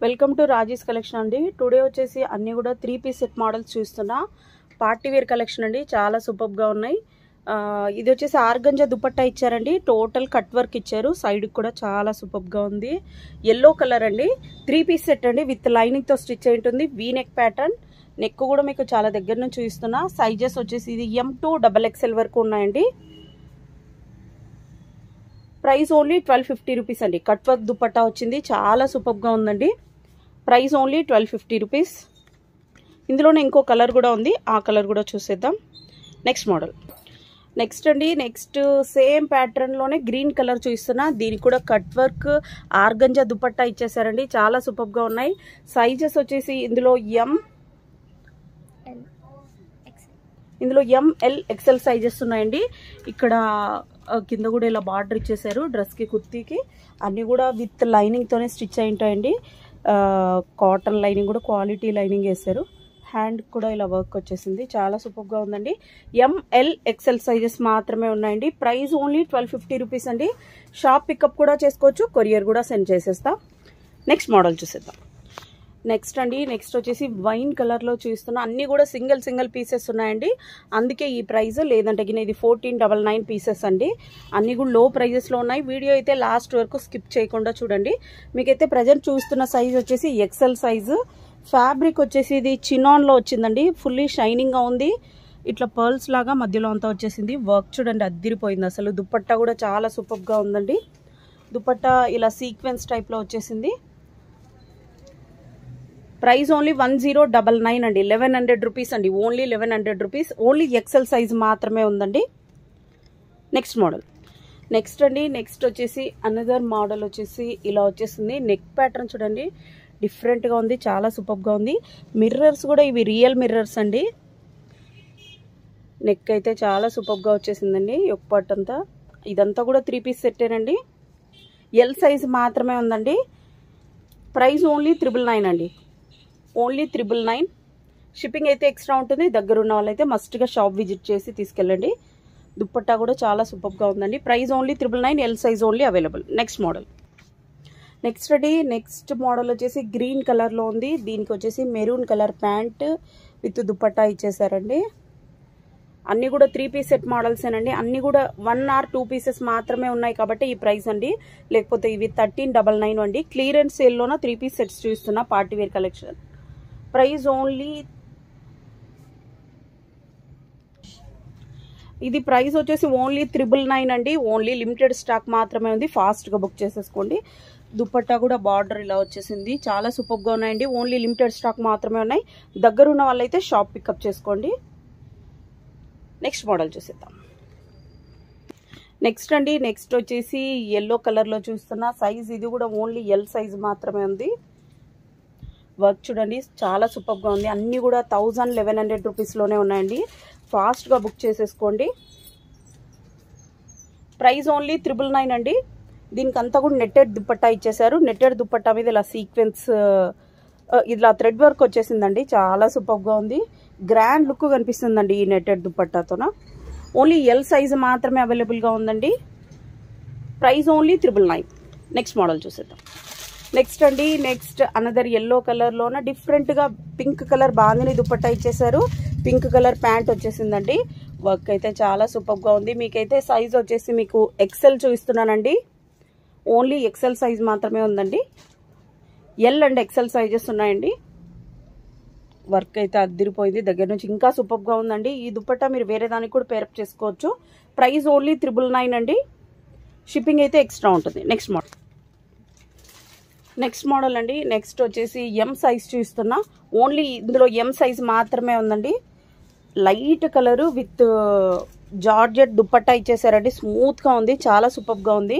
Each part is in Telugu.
వెల్కమ్ టు రాజీస్ కలెక్షన్ అండి. టుడే వచ్చేసి అన్ని కూడా 3 పీస్ సెట్ మోడల్స్ చూస్తున్నా. పార్టీ వేర్ కలెక్షన్ అండి, చాలా సూపర్గా ఉన్నాయి. ఇది వచ్చేసి ఆర్గంజా దుపట్టా ఇచ్చారండి, టోటల్ కట్ వర్క్ ఇచ్చారు. సైడ్ కూడా చాలా సూపర్గా ఉంది. ఎల్లో కలర్ అండి, 3 పీస్ సెట్ అండి, విత్ లైనింగ్ తో స్టిచ్ అయి ఉంటుంది. వీ నెక్ ప్యాటర్న్, నెక్ కూడా మీకు చాలా దగ్గర నుంచి చూస్తున్నా. సైజెస్ వచ్చేసి ఇది M to XXL వరకు ఉన్నాయండి. ప్రైస్ ఓన్లీ 1250 రూపీస్ అండి. కట్ వర్క్ దుపట్టా వచ్చింది, చాలా సూపర్గా ఉందండి. Price only 1250 rupees. ఇందులోనే ఇంకో కలర్ కూడా ఉంది, ఆ కలర్ కూడా చూసేద్దాం. Next model. నెక్స్ట్ అండి, నెక్స్ట్ సేమ్ ప్యాటర్న్లోనే గ్రీన్ కలర్ చూస్తున్నా. దీనికి కూడా కట్ వర్క్ ఆర్గంజా దుపట్టా ఇచ్చేసారండి, చాలా సూపర్గా ఉన్నాయి. సైజెస్ వచ్చేసి ఇందులో ML XL సైజెస్ ఉన్నాయండి. ఇక్కడ కింద కూడా ఇలా బార్డర్ ఇచ్చేసారు డ్రెస్కి, కుర్తీకి. అన్నీ కూడా విత్ లైనింగ్తోనే స్టిచ్ అయి ఉంటాయండి. కాటన్ లైనింగ్ కూడా క్వాలిటీ లైనింగ్ వేసారు. హ్యాండ్ కూడా ఇలా వర్క్ వచ్చేసింది, చాలా సూపర్గా ఉందండి. ML XL సైజెస్ మాత్రమే ఉన్నాయండి. ప్రైస్ ఓన్లీ 1250 రూపీస్ అండి. షాప్ పికప్ కూడా చేసుకోవచ్చు, కొరియర్ కూడా సెండ్ చేసేస్తాం. నెక్స్ట్ మోడల్ చూసేద్దాం. నెక్స్ట్ అండి, నెక్స్ట్ వచ్చేసి వైన్ కలర్లో చూస్తున్నా. అన్నీ కూడా సింగిల్ పీసెస్ ఉన్నాయండి, అందుకే ఈ ప్రైస్. లేదంటే ఇది 1499 పీసెస్ అండి. అన్నీ కూడా లో ప్రైజెస్లో ఉన్నాయి. వీడియో అయితే లాస్ట్ వరకు స్కిప్ చేయకుండా చూడండి. మీకైతే ప్రజెంట్ చూస్తున్న సైజ్ వచ్చేసి XL సైజు. ఫ్యాబ్రిక్ వచ్చేసి ఇది చినాన్లో వచ్చిందండి, ఫుల్లీ షైనింగ్గా ఉంది. ఇట్లా పర్ల్స్ లాగా మధ్యలో అంతా వచ్చేసింది. వర్క్ చూడండి, అద్దిరిపోయింది అసలు. దుపట్టా కూడా చాలా సూపర్గా ఉందండి. దుపట్టా ఇలా సీక్వెన్స్ టైప్లో వచ్చేసింది. ప్రైస్ ఓన్లీ 1099 అండి, 1100 రూపీస్ అండి. Only 1100 rupees. Only XL size మాత్రమే ఉందండి. Next model. నెక్స్ట్ అండి, నెక్స్ట్ వచ్చేసి అనదర్ మోడల్ వచ్చేసి ఇలా వచ్చేసింది. నెక్ ప్యాటర్న్ చూడండి, డిఫరెంట్గా ఉంది, చాలా సూపర్గా ఉంది. మిర్రర్స్ కూడా ఇవి రియల్ మిర్రర్స్ అండి. నెక్ అయితే చాలా సూపర్గా వచ్చేసిందండి. ఒక పార్ట్ అంతా, ఇదంతా కూడా 3 పీస్ సెట్టేనండి. L సైజ్ మాత్రమే ఉందండి. ప్రైస్ ఓన్లీ 999 అండి, ఓన్లీ 999. షిప్పింగ్ అయితే ఎక్స్ట్రా ఉంటుంది. దగ్గర ఉన్న వాళ్ళైతే మస్ట్గా షాప్ విజిట్ చేసి తీసుకెళ్ళండి. దుప్పట్టా కూడా చాలా సూపర్గా ఉందండి. Price only 999, L size only available. Next model. Next అండి, నెక్స్ట్ మోడల్ వచ్చేసి గ్రీన్ కలర్లో ఉంది. దీనికి వచ్చేసి maroon colour pant with dupatta ఇచ్చేసారండి. అన్నీ కూడా 3 పీస్ సెట్ మోడల్సేనండి. అన్నీ కూడా 1 or 2 పీసెస్ మాత్రమే ఉన్నాయి కాబట్టి ఈ ప్రైస్ అండి. లేకపోతే ఇవి 1399 అండి. క్లియరెన్స్ సేల్లోన 3 పీస్ సెట్స్ చూస్తున్నా, party wear collection. Price only, ఇది ప్రైస్ వచ్చేసి ఓన్లీ 999 అండి. ఓన్లీ లిమిటెడ్ స్టాక్ మాత్రమే ఉంది, ఫాస్ట్గా బుక్ చేసేసుకోండి. దుపట్టా కూడా బార్డర్ ఇలా వచ్చేసింది, చాలా సూపర్గా ఉన్నాయండి. ఓన్లీ లిమిటెడ్ స్టాక్ మాత్రమే ఉన్నాయి. దగ్గర ఉన్న వాళ్ళైతే షాప్ పికప్ చేసుకోండి. నెక్స్ట్ మోడల్ చూసేద్దాం. నెక్స్ట్ అండి, నెక్స్ట్ వచ్చేసి ఎల్లో కలర్లో చూస్తున్నా. సైజ్ ఇది కూడా ఓన్లీ L సైజ్ మాత్రమే ఉంది. వర్క్ చూడండి, చాలా సూపర్గా ఉంది. అన్నీ కూడా 1100 రూపీస్లోనే ఉన్నాయండి. ఫాస్ట్గా బుక్ చేసేసుకోండి. ప్రైస్ ఓన్లీ 999 అండి. దీనికి అంతా కూడా నెట్టెడ్ దుపట్టా ఇచ్చేసారు. నెట్టెడ్ దుపట్టా మీద ఇలా సీక్వెన్స్, ఇలా థ్రెడ్ వర్క్ వచ్చేసిందండి, చాలా సూపర్గా ఉంది. గ్రాండ్ లుక్ కనిపిస్తుందండి ఈ నెట్టెడ్ దుపట్టాతోన. ఓన్లీ L సైజ్ మాత్రమే అవైలబుల్గా ఉందండి. Price only 999. నెక్స్ట్ మోడల్ చూసేద్దాం. నెక్స్ట్ అండి, నెక్స్ట్ అనదర్ ఎల్లో కలర్లోన డిఫరెంట్గా పింక్ కలర్ బాందిని దుపట్టా ఇచ్చేసారు. పింక్ కలర్ ప్యాంట్ వచ్చేసిందండి. వర్క్ అయితే చాలా సూపర్గా ఉంది. మీకైతే సైజ్ వచ్చేసి మీకు XL చూపిస్తున్నానండి. ఓన్లీ XL సైజ్ మాత్రమే ఉందండి. L అండ్ XL సైజెస్ ఉన్నాయండి. వర్క్ అయితే అద్దిరిపోయింది, దగ్గర నుంచి ఇంకా సూపర్గా ఉందండి. ఈ దుపట్టా మీరు వేరే దానికి కూడా పేరప్ చేసుకోవచ్చు. ప్రైస్ ఓన్లీ 999 అండి. షిప్పింగ్ అయితే ఎక్స్ట్రా ఉంటుంది. Next model. నెక్స్ట్ మోడల్ అండి, నెక్స్ట్ వచ్చేసి M సైజ్ చూస్తున్నా. ఓన్లీ ఇందులో M సైజ్ మాత్రమే ఉందండి. Light colour with georgette dupatta ఇచ్చేసారండి. స్మూత్గా ఉంది, చాలా సూపర్గా ఉంది.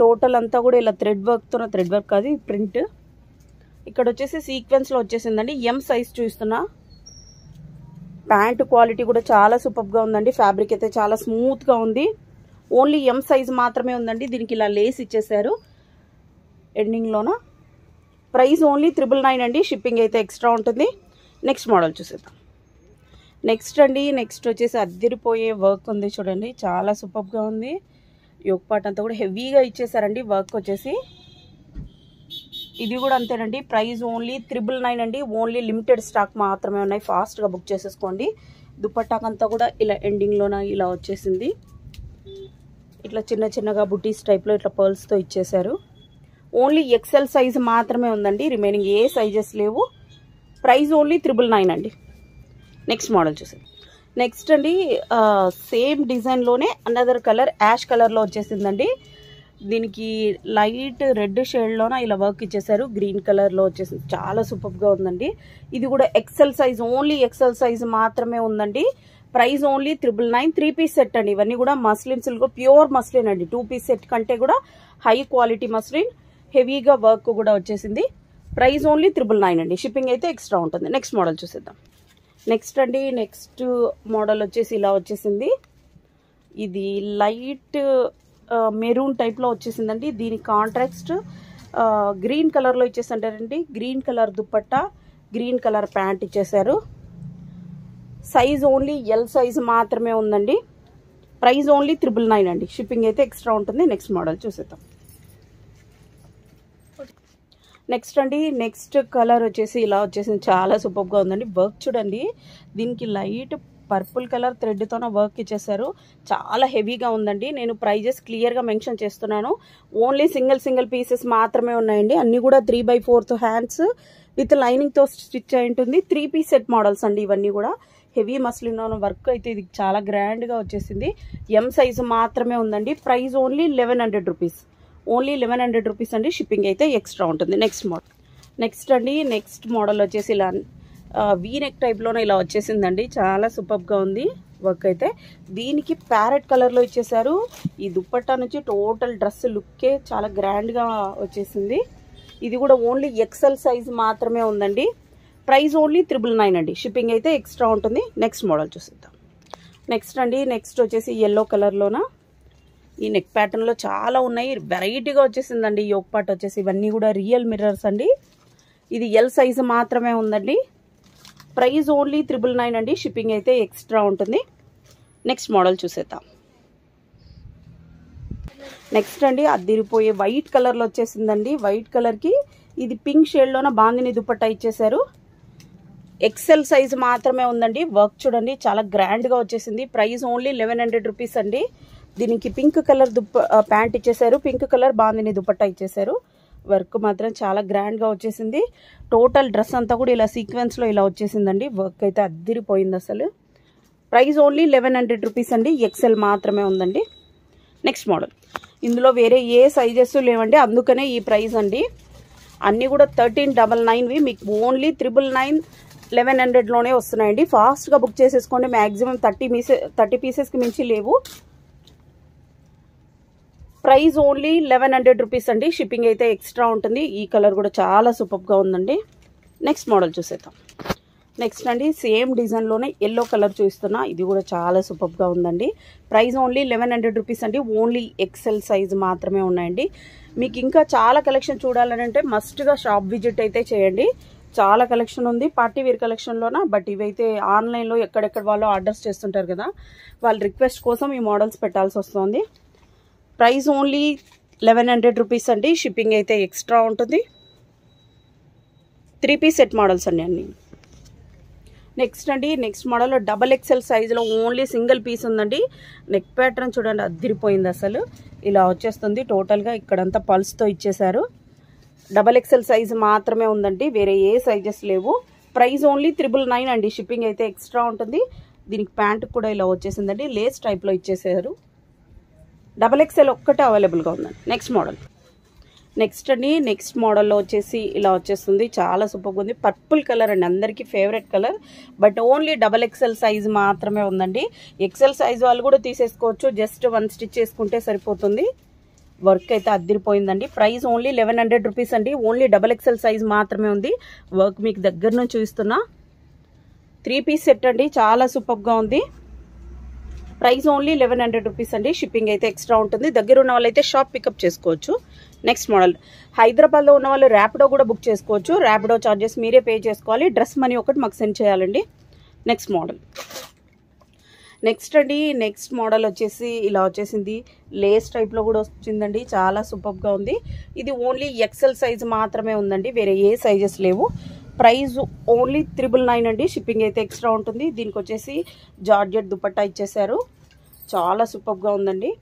టోటల్ అంతా కూడా ఇలా థ్రెడ్ వర్క్ కాదు, ప్రింట్. ఇక్కడ వచ్చేసి సీక్వెన్స్లో వచ్చేసిందండి. M సైజ్ చూస్తున్నా. ప్యాంట్ క్వాలిటీ కూడా చాలా సూపర్గా ఉందండి. ఫ్యాబ్రిక్ అయితే చాలా స్మూత్గా ఉంది. ఓన్లీ M సైజ్ మాత్రమే ఉందండి. దీనికి ఇలా లేస్ ఇచ్చేసారు ఎండింగ్లోన. ప్రైస్ ఓన్లీ 999 అండి. షిప్పింగ్ అయితే ఎక్స్ట్రా ఉంటుంది. నెక్స్ట్ మోడల్ చూసేద్దాం. నెక్స్ట్ అండి, నెక్స్ట్ వచ్చేసి అద్దిరిపోయే వర్క్ ఉంది చూడండి, చాలా సూపర్గా ఉంది. యోక్ పార్ట్ అంతా కూడా హెవీగా ఇచ్చేసారండి. వర్క్ వచ్చేసి ఇది కూడా అంతేనండి, ప్రైస్ ఓన్లీ 999 అండి. ఓన్లీ లిమిటెడ్ స్టాక్ మాత్రమే ఉన్నాయి, ఫాస్ట్గా బుక్ చేసేసుకోండి. దుపట్టాకంతా కూడా ఇలా ఎండింగ్లోన ఇలా వచ్చేసింది. ఇట్లా చిన్న చిన్నగా బుటీస్ టైప్లో ఇట్లా పర్ల్స్తో ఇచ్చేసారు. ఓన్లీ ఎక్సెల్ సైజ్ మాత్రమే ఉందండి, రిమైనింగ్ ఏ సైజెస్ లేవు. ప్రైస్ ఓన్లీ 999 అండి. నెక్స్ట్ మోడల్ చూసేది. నెక్స్ట్ అండి సేమ్ డిజైన్లోనే అనదర్ కలర్ యాష్ కలర్లో వచ్చేసిందండి. దీనికి లైట్ రెడ్ షేడ్లోన ఇలా వర్క్ ఇచ్చేసారు, గ్రీన్ కలర్లో వచ్చేసింది. చాలా సూపర్గా ఉందండి. ఇది కూడా XL size, only XL size మాత్రమే ఉందండి. Price only 999. 3 పీస్ సెట్ అండి. ఇవన్నీ కూడా మస్లిన్ సిల్క్, ప్యూర్ మస్లిన్ అండి. 2 పీస్ సెట్ కంటే కూడా హై క్వాలిటీ మస్లిన్, హెవీగా వర్క్ కూడా వచ్చేసింది. ప్రైస్ ఓన్లీ 999 అండి. షిప్పింగ్ అయితే ఎక్స్ట్రా ఉంటుంది. నెక్స్ట్ మోడల్ చూసేద్దాం. నెక్స్ట్ అండి, నెక్స్ట్ మోడల్ వచ్చేసి ఇలా వచ్చేసింది. ఇది లైట్ మెరూన్ టైప్లో వచ్చేసిందండి. దీని కాంట్రాస్ట్ గ్రీన్ కలర్లో ఇచ్చేసంటారండి. Green colour dupatta, green colour pant ఇచ్చేసారు. సైజ్ ఓన్లీ ఎల్ సైజ్ మాత్రమే ఉందండి. ప్రైస్ ఓన్లీ 999 అండి. షిప్పింగ్ అయితే ఎక్స్ట్రా ఉంటుంది. నెక్స్ట్ మోడల్ చూసేద్దాం. నెక్స్ట్ అండి, నెక్స్ట్ కలర్ వచ్చేసి ఇలా వచ్చేసింది. చాలా సూపర్గా ఉందండి. వర్క్ చూడండి, దీనికి లైట్ పర్పుల్ కలర్ థ్రెడ్తోన వర్క్ ఇచ్చేసారు. చాలా హెవీగా ఉందండి. నేను ప్రైజెస్ క్లియర్గా మెన్షన్ చేస్తున్నాను. ఓన్లీ సింగిల్ పీసెస్ మాత్రమే ఉన్నాయండి. అన్నీ కూడా 3/4 హ్యాండ్స్ విత్ లైనింగ్తో స్టిచ్ అయి ఉంటుంది. 3 పీస్ సెట్ మోడల్స్ అండి ఇవన్నీ కూడా. హెవీ మస్లిన్ వర్క్ అయితే ఇది చాలా గ్రాండ్గా వచ్చేసింది. ఎం సైజు మాత్రమే ఉందండి. Price only 1100 rupees. Only 1100 rupees అండి. షిప్పింగ్ అయితే ఎక్స్ట్రా ఉంటుంది. Next model. నెక్స్ట్ అండి, నెక్స్ట్ మోడల్ వచ్చేసి ఇలా వీ నెక్ టైప్లోనే ఇలా వచ్చేసిందండి. చాలా సూపర్గా ఉంది వర్క్ అయితే. దీనికి ప్యారెట్ కలర్లో ఇచ్చేసారు. ఈ దుపట్టా నుంచి టోటల్ డ్రెస్ లుక్కే చాలా గ్రాండ్గా వచ్చేసింది. ఇది కూడా ఓన్లీ ఎక్సెల్ సైజ్ మాత్రమే ఉందండి. ప్రైస్ ఓన్లీ 999 అండి. షిప్పింగ్ అయితే ఎక్స్ట్రా ఉంటుంది. నెక్స్ట్ మోడల్ చూసిద్దాం. నెక్స్ట్ అండి, నెక్స్ట్ వచ్చేసి ఎల్లో కలర్లోన ఈ నెక్ ప్యాటర్న్లో చాలా ఉన్నాయి. వెరైటీగా వచ్చేసిందండి. యోక్ పార్ట్ వచ్చేసి ఇవన్నీ కూడా రియల్ మిర్రర్స్ అండి. ఇది ఎల్ సైజు మాత్రమే ఉందండి. ప్రైస్ ఓన్లీ 999 అండి. షిప్పింగ్ అయితే ఎక్స్ట్రా ఉంటుంది. నెక్స్ట్ మోడల్ చూసేద్దాం. నెక్స్ట్ అండి, అదిరిపోయే వైట్ కలర్లో వచ్చేసిందండి. వైట్ కలర్కి ఇది పింక్ షేడ్లోన బాందిని దుపట్టా ఇచ్చేసారు. ఎక్సెల్ సైజ్ మాత్రమే ఉందండి. వర్క్ చూడండి, చాలా గ్రాండ్గా వచ్చేసింది. ప్రైస్ ఓన్లీ 1100 రూపీస్ అండి. దీనికి పింక్ కలర్ ప్యాంట్ ఇచ్చేసారు, పింక్ కలర్ బాందిని దుపట్టా ఇచ్చేసారు. వర్క్ మాత్రం చాలా గ్రాండ్గా వచ్చేసింది. టోటల్ డ్రెస్ అంతా కూడా ఇలా సీక్వెన్స్లో ఇలా వచ్చేసిందండి. వర్క్ అయితే అద్దిరిపోయింది అసలు. ప్రైస్ ఓన్లీ 1100 రూపీస్ అండి. ఎక్సెల్ మాత్రమే ఉందండి. Next model. ఇందులో వేరే ఏ సైజెస్ లేవండి, అందుకనే ఈ ప్రైస్ అండి. అన్నీ కూడా 1399వి మీకు ఓన్లీ 999 1100లోనే వస్తున్నాయండి. ఫాస్ట్గా బుక్ చేసేసుకోండి. మ్యాక్సిమం 30 పీసెస్కి మించి లేవు. ప్రైస్ ఓన్లీ 1100 రూపీస్ అండి. షిప్పింగ్ అయితే ఎక్స్ట్రా ఉంటుంది. ఈ కలర్ కూడా చాలా సూపర్గా ఉందండి. నెక్స్ట్ మోడల్ చూసేద్దాం. నెక్స్ట్ అండి, సేమ్ డిజైన్లోనే ఎల్లో కలర్ చూస్తున్నా. ఇది కూడా చాలా సూపర్గా ఉందండి. ప్రైస్ ఓన్లీ 1100 రూపీస్ అండి. ఓన్లీ ఎక్సెల్ సైజ్ మాత్రమే ఉన్నాయండి. మీకు ఇంకా చాలా కలెక్షన్ చూడాలని అంటే మస్ట్గా షాప్ విజిట్ అయితే చేయండి. చాలా కలెక్షన్ ఉంది పార్టీ వేర్ కలెక్షన్లోన. బట్ ఇవైతే ఆన్లైన్లో ఎక్కడెక్కడ వాళ్ళు ఆర్డర్స్ చేస్తుంటారు కదా, వాళ్ళ రిక్వెస్ట్ కోసం ఈ మోడల్స్ పెట్టాల్సి వస్తుంది. ప్రైస్ ఓన్లీ 1100 రూపీస్ అండి. షిప్పింగ్ అయితే ఎక్స్ట్రా ఉంటుంది. 3 పీస్ సెట్ మోడల్స్ అండి అన్నీ. నెక్స్ట్ అండి, నెక్స్ట్ మోడల్ డబల్ ఎక్సెల్ సైజులో ఓన్లీ సింగిల్ పీస్ ఉందండి. నెక్ ప్యాటర్న్ చూడండి, అద్దిరిపోయింది అసలు. ఇలా వచ్చేస్తుంది టోటల్గా. ఇక్కడంతా పల్స్తో ఇచ్చేసారు. డబల్ ఎక్సెల్ సైజు మాత్రమే ఉందండి, వేరే ఏ సైజెస్ లేవు. ప్రైస్ ఓన్లీ 999 అండి. షిప్పింగ్ అయితే ఎక్స్ట్రా ఉంటుంది. దీనికి ప్యాంట్ కూడా ఇలా వచ్చేసిందండి, లేస్ టైప్లో ఇచ్చేసారు. డబల్ ఎక్సెల్ ఒక్కటే అవైలబుల్గా ఉందండి. Next model. నెక్స్ట్ అండి, నెక్స్ట్ మోడల్లో వచ్చేసి ఇలా వచ్చేస్తుంది. చాలా సూపర్గా ఉంది. పర్పుల్ కలర్ అండి, అందరికీ favourite colour. But only double XL size మాత్రమే ఉందండి. ఎక్సెల్ సైజ్ వాళ్ళు కూడా తీసేసుకోవచ్చు. జస్ట్ 1 స్టిచ్ చేసుకుంటే సరిపోతుంది. వర్క్ అయితే అద్దిరిపోయిందండి. ప్రైస్ ఓన్లీ 1100 రూపీస్ అండి. ఓన్లీ డబల్ ఎక్సెల్ సైజ్ మాత్రమే ఉంది. వర్క్ మీకు దగ్గర నుంచి చూస్తున్నా. 3 పీస్ సెట్ అండి, చాలా సూపర్గా ఉంది. ప్రైస్ ఓన్లీ 1100 రూపీస్ అండి. షిప్పింగ్ అయితే ఎక్స్ట్రా ఉంటుంది. దగ్గర ఉన్న వాళ్ళైతే షాప్ పికప్ చేసుకోవచ్చు. Next model. హైదరాబాద్లో ఉన్న వాళ్ళు ర్యాపిడో కూడా బుక్ చేసుకోవచ్చు. ర్యాపిడో ఛార్జెస్ మీరే పే చేసుకోవాలి. డ్రెస్ మనీ ఒకటి మాకు సెండ్ చేయాలండి. Next model. నెక్స్ట్ అండి, నెక్స్ట్ మోడల్ వచ్చేసి ఇలా వచ్చేసింది. లేస్ టైప్లో కూడా వచ్చిందండి. చాలా సూపర్గా ఉంది. ఇది ఓన్లీ ఎక్సెల్ సైజ్ మాత్రమే ఉందండి, వేరే ఏ సైజెస్ లేవు. ప్రైస్ ఓన్లీ 999 అండి. షిప్పింగ్ అయితే ఎక్స్ట్రా ఉంటుంది. దీనికి వచ్చేసి జార్జెట్ దుపట్టా ఇచ్చేసారు. చాలా సూపర్గా ఉందండి.